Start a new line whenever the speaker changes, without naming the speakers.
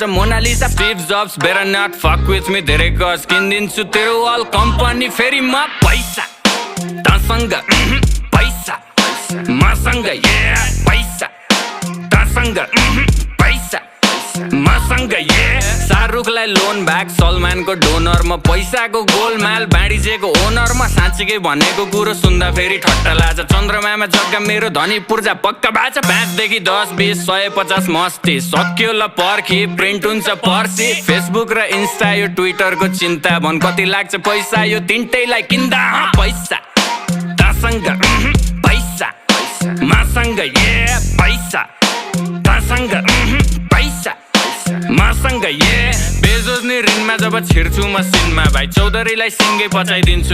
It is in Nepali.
गर्छ Mona Lisa Steve Jobs better not fuck with me धेरै गज किनिदिन्छु तेरो अल कम्पनी फेरि म पैसा तसँग पैसा मसँग पैसा तसँग पैसा मसँग शाहरुखलाई लोन ब्याक सलमानको डोनर म पैसाको गोलमाल बाँडिजेको ओनर म साँच्चीकै भनेको कुरो सुन्दा फेरि ठट्टा लाग्छ चन्द्रमामा जग्गा मेरो धनी पूर्जा पक्का बाचा 5 देखि 10 20 150 मस्ती सक्यो ल पर्खी प्रिन्ट हुन्छ पर्सी फेसबुक र इन्स्टा यो ट्विटरको चिन्ता भन कति लाग्छ पैसा यो तिनटैलाई किन्दा पैसा तसँग पैसा मसँग पैसा तसँग पैसा मसँग बेजोज नि ऋणमा जब छिर्छु म सिनमा भाइ चौधरीलाई सिङ्गै पचाइदिन्छु